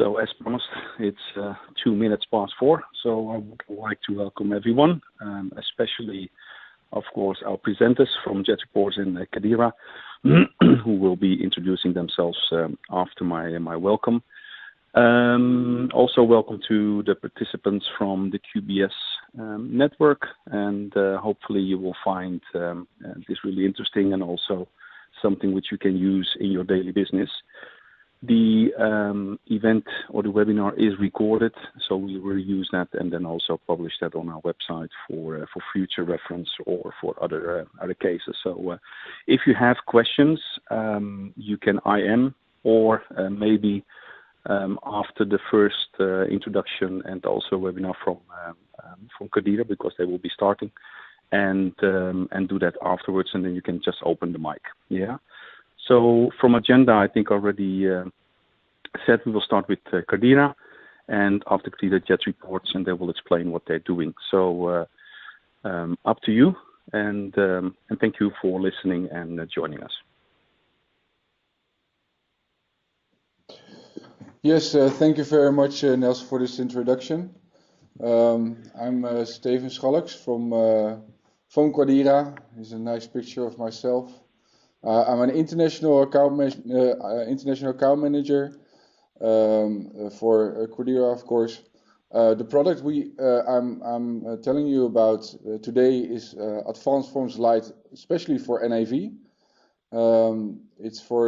So as promised, it's 4:02, so I would like to welcome everyone, especially, of course, our presenters from Jet Reports and Qadira, who will be introducing themselves after my welcome. Also welcome to the participants from the QBS network, and hopefully you will find this really interesting and also something which you can use in your daily business. The event or the webinar is recorded, so we will use that and then also publish that on our website for future reference or for other cases. So if you have questions, you can IM or maybe after the first introduction and also webinar from Qadira, because they will be starting, and do that afterwards, and then you can just open the mic. Yeah. So from agenda, I think already said we will start with Qadira, and after Qadira, Jet Reports, and they will explain what they're doing. So up to you, and thank you for listening and joining us. Yes, thank you very much, Nels, for this introduction. I'm Steven Schalks from Qadira. Here's a nice picture of myself. I'm an international account manager for Qadira, of course. The product I'm telling you about today is Advanced Forms Lite, especially for NAV. It's for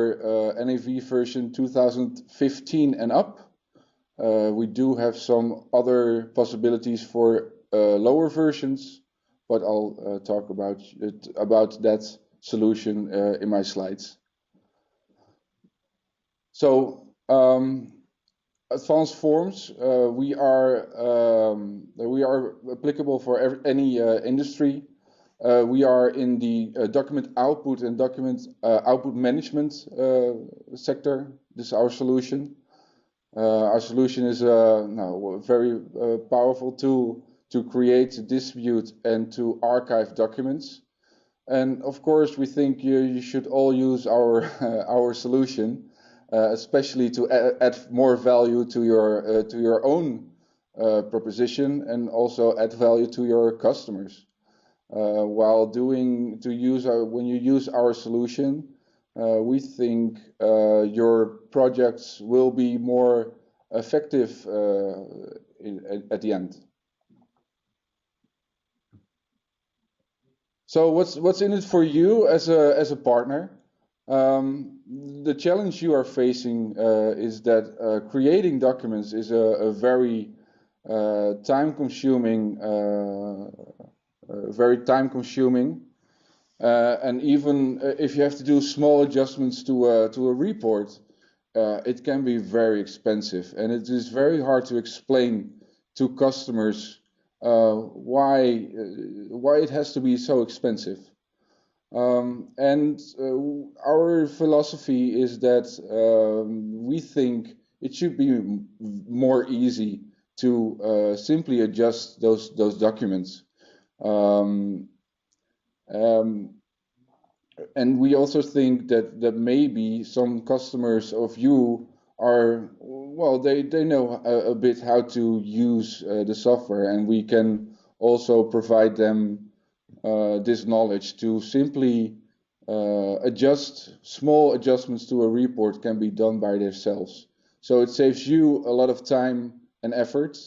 NAV version 2015 and up. We do have some other possibilities for lower versions, but I'll talk about that solution in my slides. So advanced forms, we are applicable for any industry. We are in the document output and document output management sector. This is our solution. Our solution is a very powerful tool to create, distribute, and to archive documents. And of course, we think you should all use our solution, especially to add more value to your own proposition, and also add value to your customers. When you use our solution, we think your projects will be more effective at the end. So what's in it for you as a partner? The challenge you are facing is that creating documents is a very time-consuming, and even if you have to do small adjustments to a report, it can be very expensive, and it is very hard to explain to customers why it has to be so expensive. And our philosophy is that we think it should be more easy to simply adjust those documents. And we also think that maybe some customers of you are, well, they know a bit how to use the software, and we can also provide them this knowledge to simply adjust. Small adjustments to a report can be done by themselves. So it saves you a lot of time and effort,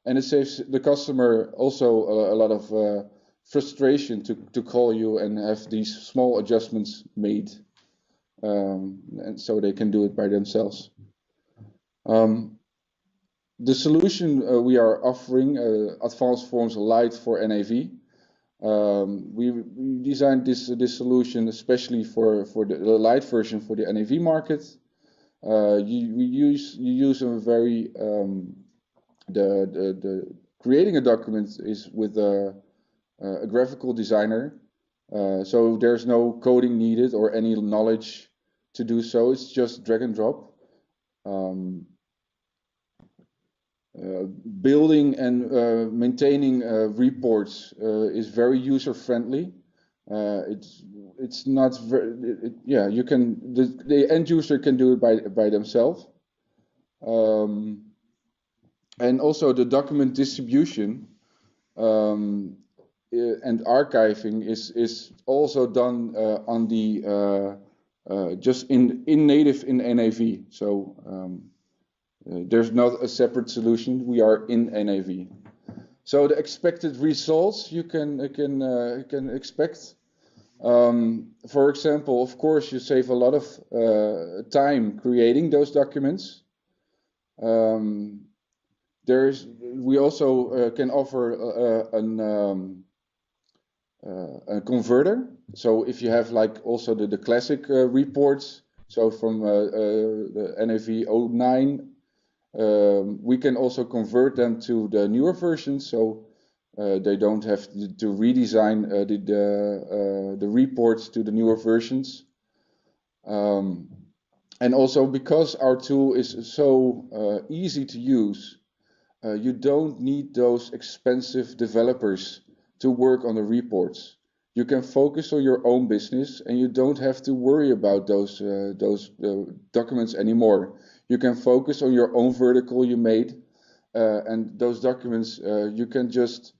and it saves the customer also a lot of frustration to call you and have these small adjustments made, and so they can do it by themselves. The solution we are offering, Advanced Forms Lite for NAV. We designed this solution especially for the light version for the NAV market. You use a very the creating a document is with a graphical designer, so there's no coding needed or any knowledge to do so. It's just drag and drop. Building and maintaining reports is very user friendly. It's not very, you can, the end user can do it by themselves. Um, and also the document distribution and archiving is also done on the just in native in NAV. So there's not a separate solution. We are in NAV. So the expected results you can expect. For example, of course, you save a lot of time creating those documents. We also can offer a converter. So if you have like also the classic reports, so from the NAV 09, we can also convert them to the newer versions, so they don't have to redesign the reports to the newer versions. And also because our tool is so easy to use, you don't need those expensive developers to work on the reports. You can focus on your own business, and you don't have to worry about those documents anymore. You can focus on your own vertical you made, and those documents you can just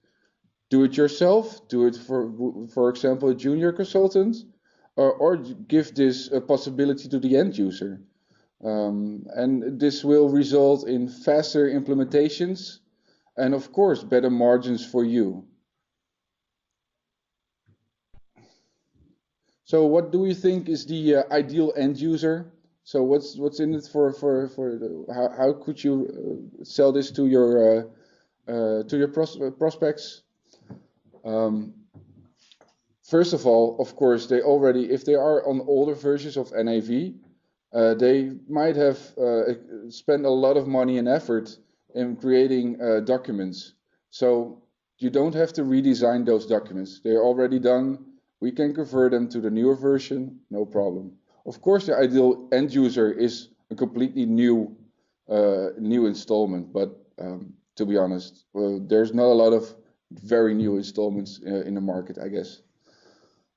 do it yourself. Do it for example, a junior consultant, or give this a possibility to the end user. And this will result in faster implementations and, of course, better margins for you. So what do you think is the ideal end user? So what's in it for how could you sell this to your prospects? First of all, of course, they already, if they are on older versions of NAV, they might have spent a lot of money and effort in creating documents. So you don't have to redesign those documents. They're already done. We can convert them to the newer version, no problem. Of course, the ideal end user is a completely new installment, but to be honest, there's not a lot of very new installments in the market, I guess.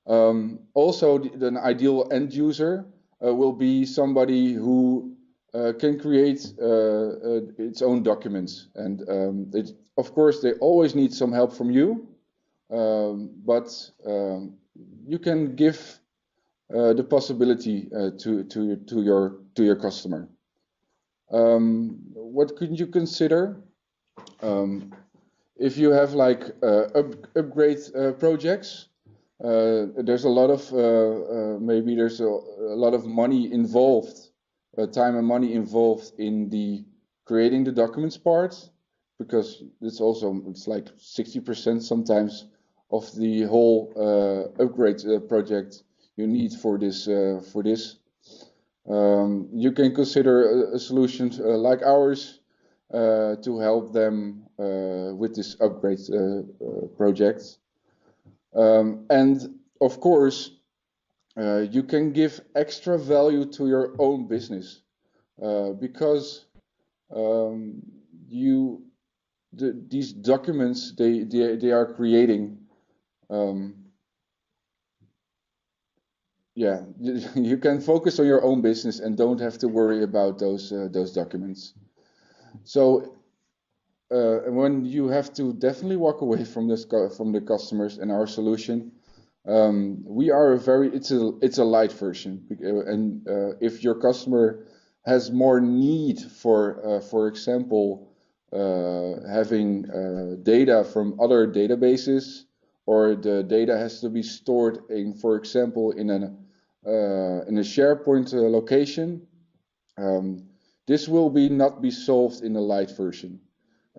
Also, the ideal end user will be somebody who can create its own documents, and of course they always need some help from you, but you can give the possibility to your customer. What could you consider if you have like upgrade projects? There's a lot of maybe there's a lot of money involved, time and money involved in the creating the documents part, because it's like 60% sometimes of the whole upgrade project you need for this. You can consider a solution like ours to help them with this upgrade project. And of course, you can give extra value to your own business because these documents they are creating. Yeah, you can focus on your own business and don't have to worry about those documents. So when you have to definitely walk away from the customers and our solution, we are it's a light version, and if your customer has more need for example, having data from other databases, or the data has to be stored in, for example, in a SharePoint location, this will not be solved in the light version.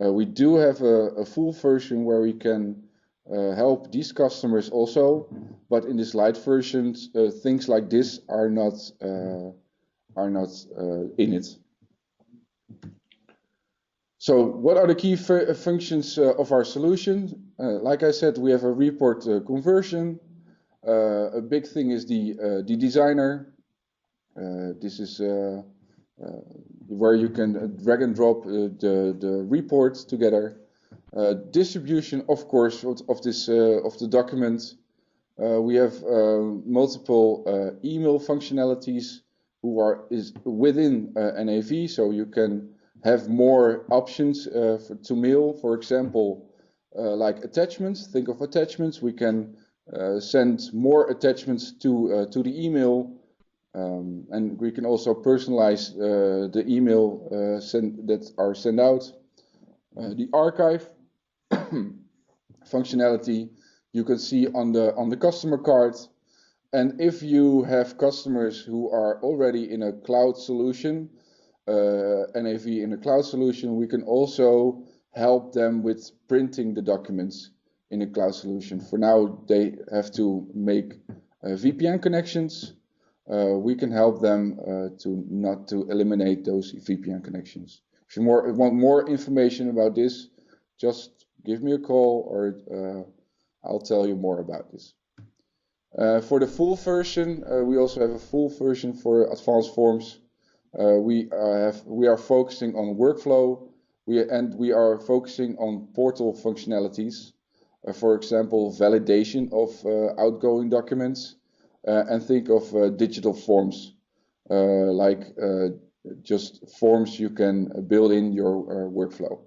We do have a full version where we can help these customers also, but in this light version, things like this are not in it. So what are the key functions of our solution? Like I said, we have a report conversion. A big thing is the designer. This is where you can drag and drop the reports together. Distribution, of course, of the document. We have multiple email functionalities is within NAV, so you can have more options to mail. For example, like attachments. Think of attachments. We can send more attachments to the email, and we can also personalize the email that are sent out. The archive functionality you can see on the customer card. And if you have customers who are already in a cloud solution, NAV in a cloud solution, we can also help them with printing the documents in a cloud solution. For now, they have to make VPN connections. We can help them to eliminate those VPN connections. If you want more information about this, just give me a call, or I'll tell you more about this. For the full version, we also have a full version for advanced forms. We are focusing on workflow, and we are focusing on portal functionalities. For example, validation of outgoing documents, and think of digital forms, like just forms you can build in your workflow.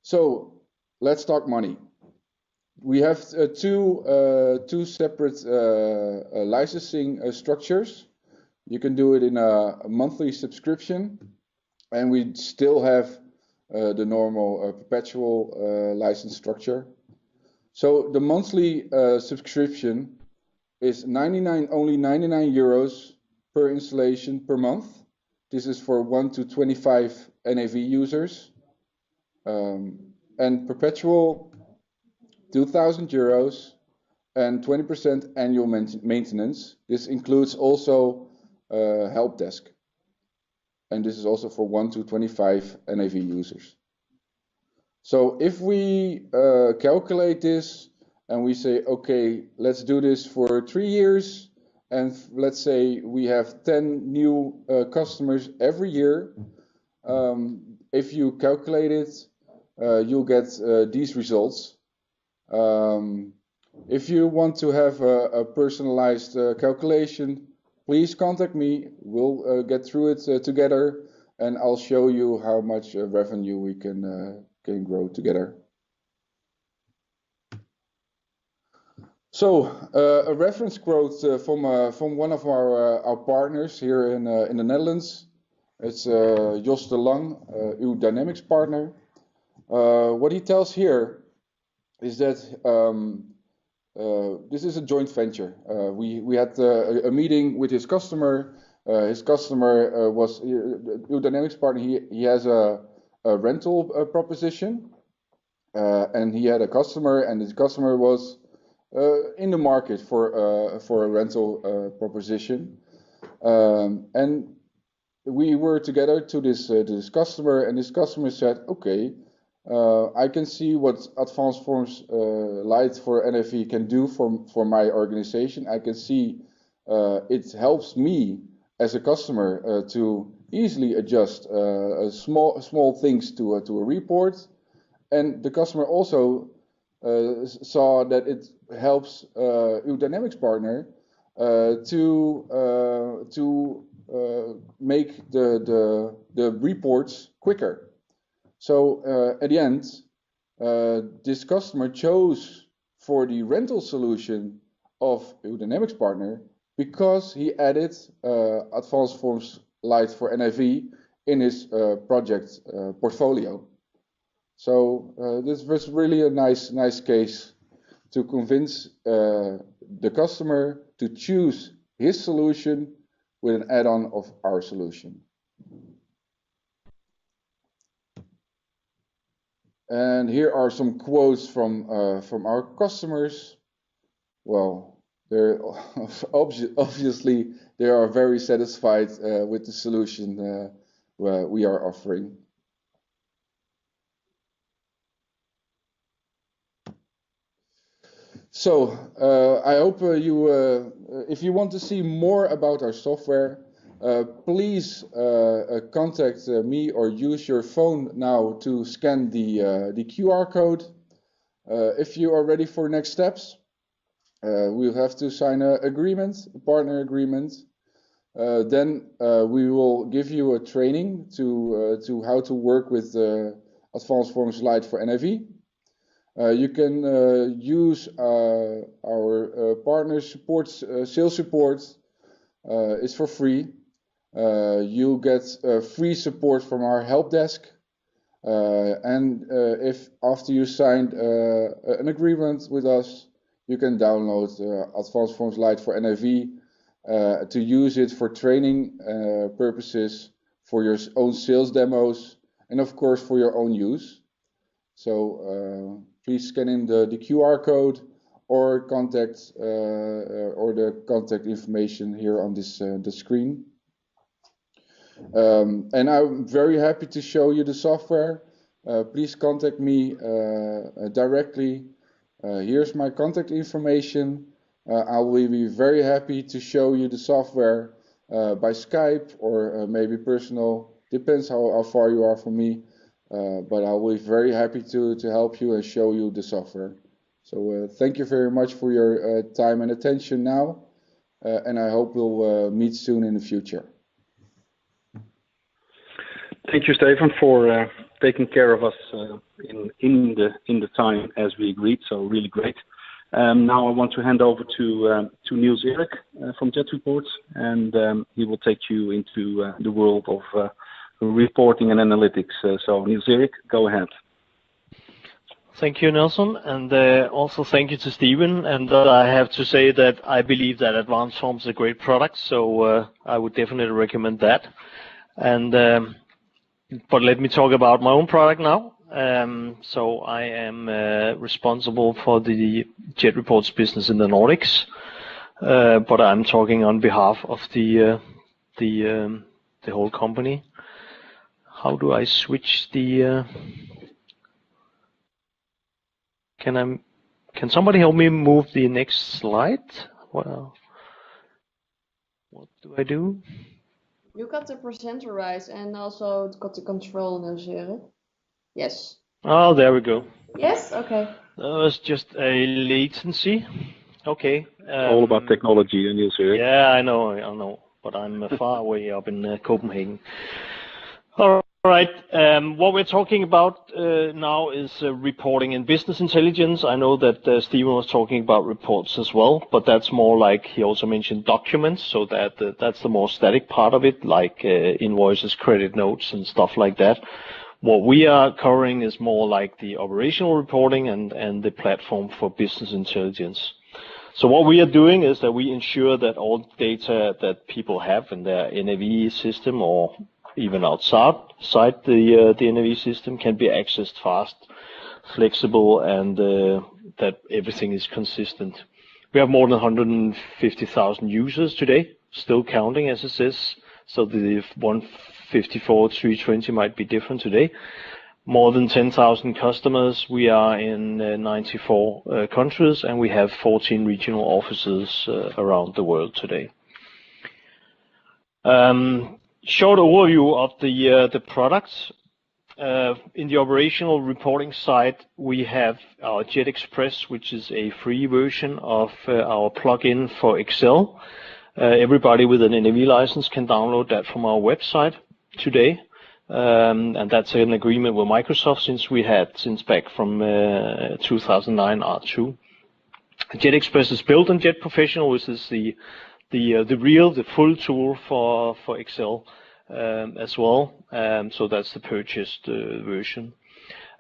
So let's talk money. We have two separate licensing structures. You can do it in a monthly subscription, and we still have the normal perpetual license structure. So the monthly subscription is only 99 euros per installation per month. This is for 1 to 25 NAV users. And perpetual, 2,000 euros and 20% annual maintenance. This includes also help desk. And this is also for 1 to 25 NAV users. So if we calculate this and we say, okay, let's do this for 3 years, and let's say we have 10 new customers every year, if you calculate it, you'll get these results. If you want to have a personalized calculation, please contact me. We'll get through it together, and I'll show you how much revenue we can grow together. So a reference quote from one of our partners here in the Netherlands. It's Jos de Lang, uw Dynamics partner. What he tells here is that this is a joint venture. We had a meeting with his customer. His customer was uw Dynamics partner. He has a rental proposition, and he had a customer, and his customer was in the market for a rental proposition, and we were together to this customer, and this customer said, okay, I can see what Advanced Forms Lite for NAV can do for my organization. I can see it helps me as a customer to easily adjust small things to a report, and the customer also saw that it helps uw Dynamics partner to make the reports quicker. So at the end, this customer chose for the rental solution of uw Dynamics partner because he added Advanced Forms Lite for NAV in his project portfolio. So this was really a nice case to convince the customer to choose his solution with an add-on of our solution. And here are some quotes from our customers. Well, they're obviously they are very satisfied with the solution we are offering. So I hope if you want to see more about our software, please contact me or use your phone now to scan the QR code. If you are ready for next steps, we'll have to sign a partner agreement. Then we will give you a training to how to work with advanced form slide for NIV. You can use our partner support, sales support. It's for free. You'll get free support from our help desk. And if after you signed an agreement with us, you can download Advanced Forms Lite for NIV to use it for training purposes, for your own sales demos, and of course for your own use. So please scan in the QR code or contact or the contact information here on this the screen. And I'm very happy to show you the software. Please contact me directly. Here's my contact information. I will be very happy to show you the software by Skype or maybe personal. Depends how far you are from me. But I will be very happy to help you and show you the software. So thank you very much for your time and attention now. And I hope we'll meet soon in the future. Thank you, Stefan, for taking care of us in the time as we agreed. So really great. Now I want to hand over to Niels Erik from Jet Reports, and he will take you into the world of reporting and analytics. So Niels Erik, go ahead. Thank you, Nelson, and also thank you to Stephen. And I have to say that I believe that Advanced Forms is a great product, so I would definitely recommend that. And but let me talk about my own product now. So I am responsible for the Jet Reports business in the Nordics, but I'm talking on behalf of the whole company. How do I switch the? Can somebody help me move the next slide? Well, what do I do? You got the presenter right and also got the control, Niels. Yes. Oh, there we go. Yes. Okay. That was just a latency. Okay. All about technology, Niels Erik. Yeah, I know, but I'm far away up in Copenhagen. All right. What we're talking about now is reporting and business intelligence. I know that Stephen was talking about reports as well, but that's more like he also mentioned documents, so that's the more static part of it, like invoices, credit notes, and stuff like that. What we are covering is more like the operational reporting and the platform for business intelligence. So what we are doing is that we ensure that all data that people have in their NAV system or even outside the NAV system can be accessed fast, flexible, and that everything is consistent. We have more than 150,000 users today, still counting as it says, so the 154,320 might be different today. More than 10,000 customers. We are in 94 countries, and we have 14 regional offices around the world today. Short overview of the products. In the operational reporting side, we have our Jet Express, which is a free version of our plugin for Excel. Everybody with an NAV license can download that from our website today. And that's an agreement with Microsoft since back from 2009 R2. Jet Express is built on Jet Professional, which is the full tool for Excel as well. So that's the purchased version.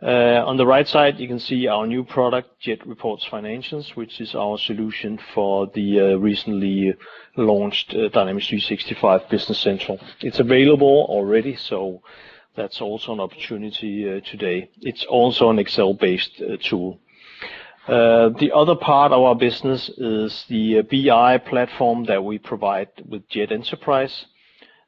On the right side, you can see our new product, Jet Reports Financials, which is our solution for the recently launched Dynamics 365 Business Central. It's available already, so that's also an opportunity today. It's also an Excel-based tool. The other part of our business is the BI platform that we provide with Jet Enterprise,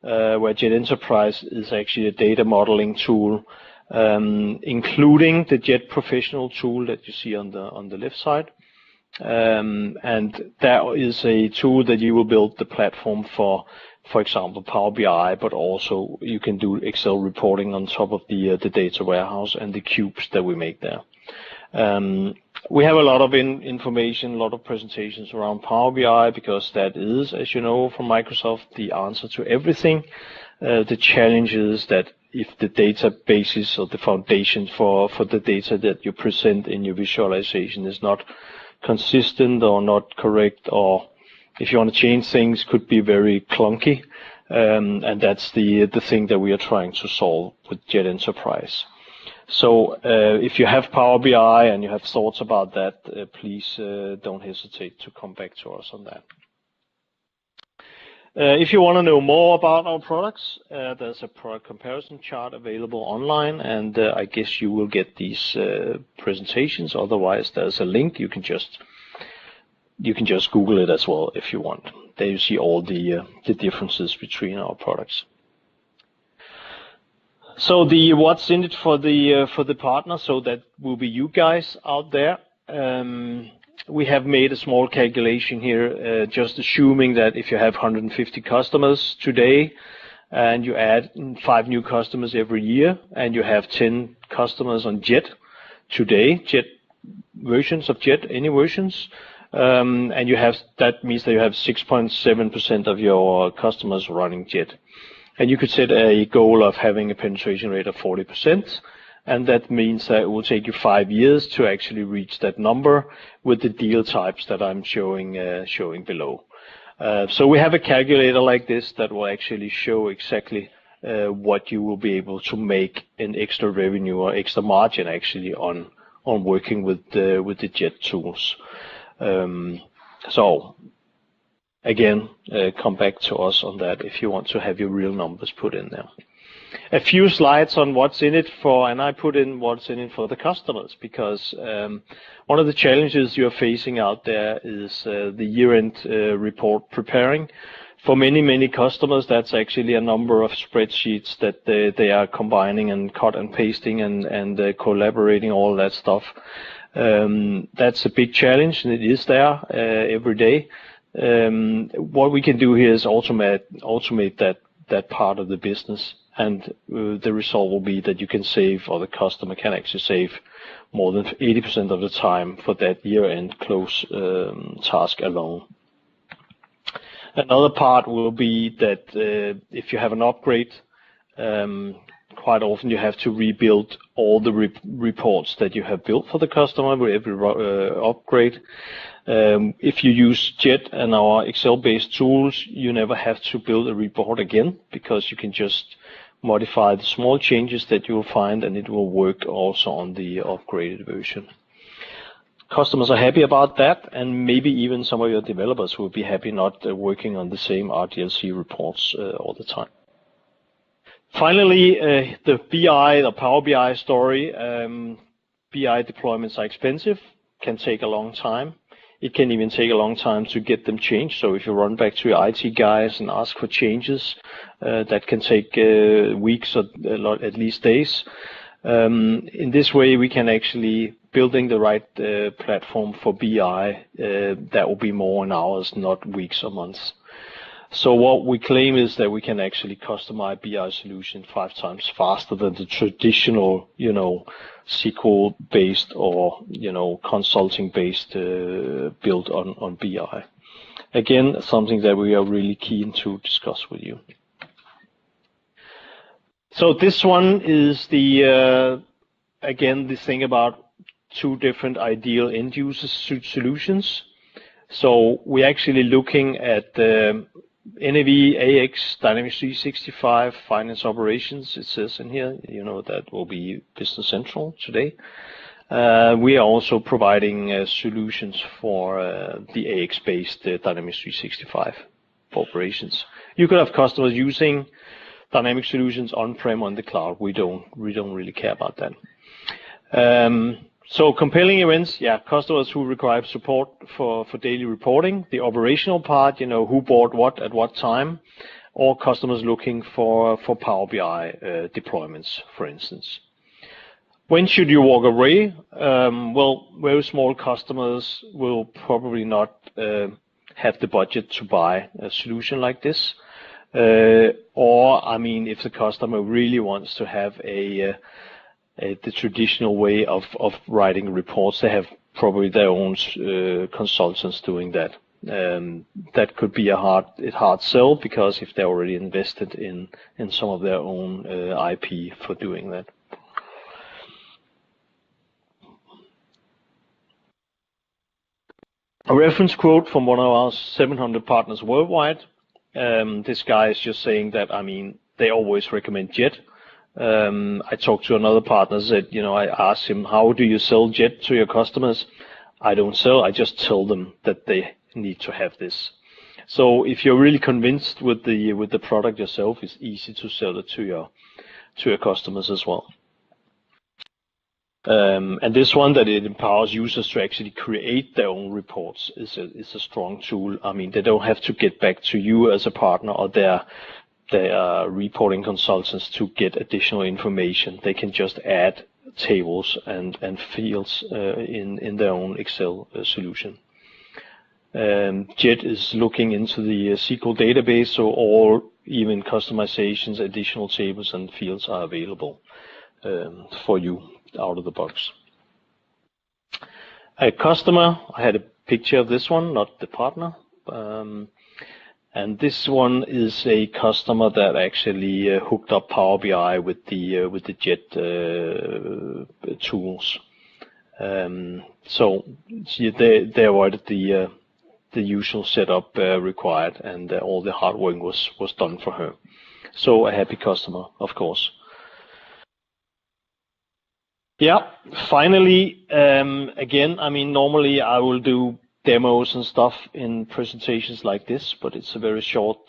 where Jet Enterprise is actually a data modeling tool, including the Jet Professional tool that you see on the left side. And that is a tool that you will build the platform for example, Power BI, but also you can do Excel reporting on top of the data warehouse and the cubes that we make there. We have a lot of information, a lot of presentations around Power BI, because that is, as you know, from Microsoft, the answer to everything. The challenge is that if the databases or the foundation for the data that you present in your visualization is not consistent or not correct, or if you want to change things, could be very clunky. And that's the thing that we are trying to solve with Jet Enterprise. So if you have Power BI and you have thoughts about that, please don't hesitate to come back to us on that. If you want to know more about our products, there's a product comparison chart available online, and I guess you will get these presentations. Otherwise, there's a link. You can just Google it as well if you want. There you see all the differences between our products. So what's in it for the partner? So that will be you guys out there. We have made a small calculation here, just assuming that if you have 150 customers today, and you add 5 new customers every year, and you have 10 customers on Jet today, Jet versions of Jet, any versions, and that means that you have 6.7% of your customers running Jet. And you could set a goal of having a penetration rate of 40%. And that means that it will take you 5 years to actually reach that number with the deal types that I'm showing below. So we have a calculator like this that will actually show exactly what you will be able to make in extra revenue or extra margin actually on working with the Jet tools. So again, come back to us on that if you want to have your real numbers put in there. A few slides on what's in it for, and I put in what's in it for the customers, because one of the challenges you're facing out there is the year-end report preparing. For many customers, that's actually a number of spreadsheets that they are combining and cut and pasting and collaborating, all that stuff. That's a big challenge, and it is there every day. What we can do here is automate that part of the business. And the result will be that you can save, or the customer can actually save more than 80% of the time for that year-end close task alone. Another part will be that if you have an upgrade, quite often you have to rebuild all the reports that you have built for the customer with every upgrade. If you use Jet and our Excel-based tools, you never have to build a report again, because you can just modify the small changes that you will find, and it will work also on the upgraded version. Customers are happy about that, and maybe even some of your developers will be happy not working on the same RDLC reports all the time. Finally, the BI, the Power BI story. BI deployments are expensive, can take a long time. It can even take a long time to get them changed. So if you run back to your IT guys and ask for changes, that can take weeks or at least days. In this way, we can actually building the right platform for BI. That will be more in hours, not weeks or months. So what we claim is that we can actually customize BI solution 5 times faster than the traditional, SQL-based or, consulting-based build on BI. Again, something that we are really keen to discuss with you. So this one is again, the thing about 2 different ideal end user solutions. So we're actually looking at NAV, AX, Dynamics 365, Finance Operations. It says in here, that will be Business Central today. We are also providing solutions for the AX-based Dynamics 365 for operations. You could have customers using Dynamics solutions on-prem on the cloud. We don't really care about that. So compelling events, customers who require support for daily reporting, the operational part, who bought what at what time, or customers looking for Power BI deployments, for instance. When should you walk away? Well, very small customers will probably not have the budget to buy a solution like this. Or, if the customer really wants to have the traditional way of writing reports. They have probably their own consultants doing that. That could be a hard sell, because if they're already invested in some of their own IP for doing that. A reference quote from one of our 700 partners worldwide. This guy is just saying that, I mean, they always recommend Jet. I talked to another partner, said, I asked him, how do you sell Jet to your customers? I don't sell, I just tell them that they need to have this. So if you're really convinced with the product yourself, it's easy to sell it to your customers as well. And this one, that it empowers users to actually create their own reports, is a strong tool. I mean, they don't have to get back to you as a partner or their reporting consultants to get additional information. They can just add tables and fields in their own Excel solution. Jet is looking into the SQL database, so all even customizations, additional tables and fields are available for you out of the box. A customer, I had a picture of this one, not the partner. And this one is a customer that actually hooked up Power BI with the Jet tools. So they avoided the usual setup required, and all the hard work was done for her. So a happy customer, of course. Yeah, finally, again, I mean, normally I will do demos and stuff in presentations like this, but it's a very short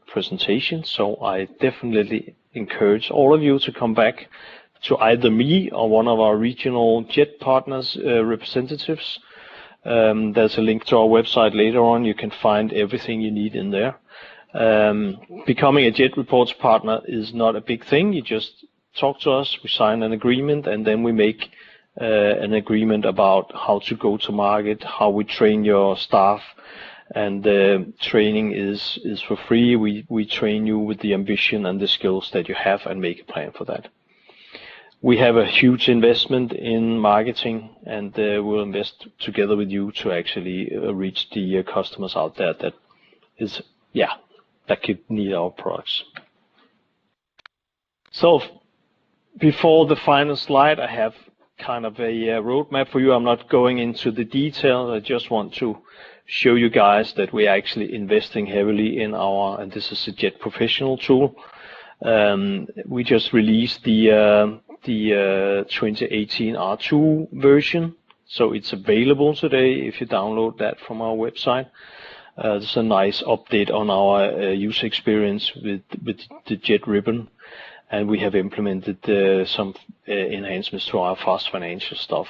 presentation, so I definitely encourage all of you to come back to either me or one of our regional Jet partners representatives. There's a link to our website later on. You can find everything you need in there. Becoming a Jet Reports partner is not a big thing. You just talk to us, we sign an agreement, and then we make an agreement about how to go to market, how we train your staff, and the training is for free. We train you with the ambition and the skills that you have and make a plan for that. We have a huge investment in marketing, and we'll invest together with you to actually reach the customers out there that could need our products. So before the final slide, I have kind of a roadmap for you. I'm not going into the detail. I just want to show you guys that we're actually investing heavily in and this is a Jet Professional tool. We just released the 2018 R2 version, so it's available today if you download that from our website. There's a nice update on our user experience with the Jet ribbon. And we have implemented some enhancements to our fast financial stuff.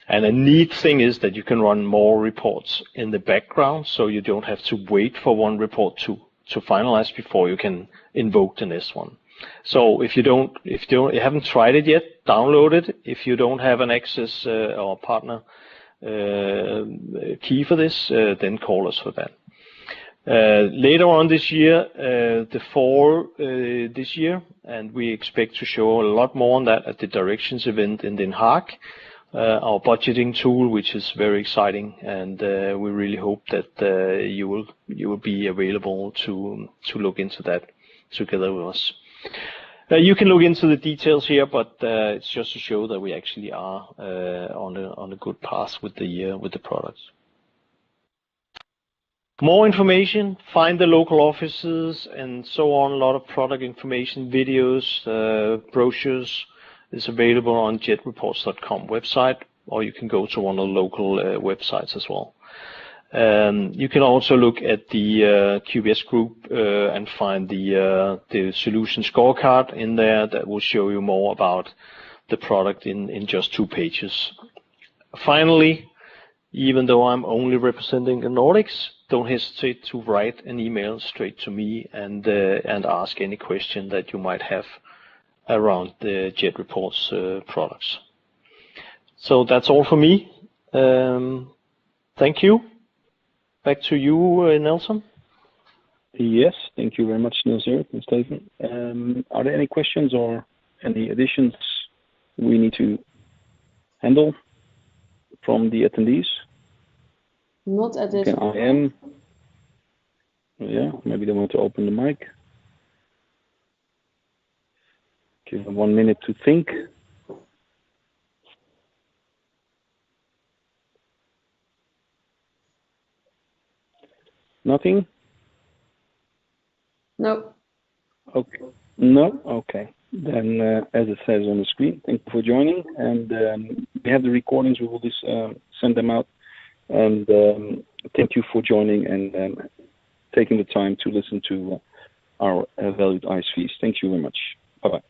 And a neat thing is that you can run more reports in the background, so you don't have to wait for one report to finalize before you can invoke the next one. So if you haven't tried it yet, download it. If you don't have an access or partner key for this, then call us for that. Later on this year, the fall this year, and we expect to show a lot more on that at the Directions event in Den Haag, our budgeting tool, which is very exciting, and we really hope that you will be available to look into that together with us. You can look into the details here, but it's just to show that we actually are on a good path with the products. More information, find the local offices and so on. A lot of product information, videos, brochures is available on jetreports.com website, or you can go to one of the local websites as well. You can also look at the QBS group and find the solution scorecard in there that will show you more about the product in just 2 pages. Finally, even though I'm only representing the Nordics, don't hesitate to write an email straight to me and ask any question that you might have around the Jet Reports products. So that's all for me. Thank you. Back to you, Nelson. Yes, thank you very much, Niels Erik and Stephen. Are there any questions or any additions we need to handle from the attendees? Not at this Okay, point. I am. Yeah, maybe they want to open the mic. Give them 1 minute to think. Nothing? No. Okay. No? Okay. Then, as it says on the screen, thank you for joining. And we have the recordings. We will just send them out. And thank you for joining and taking the time to listen to our valued ISVs. Thank you very much. Bye-bye.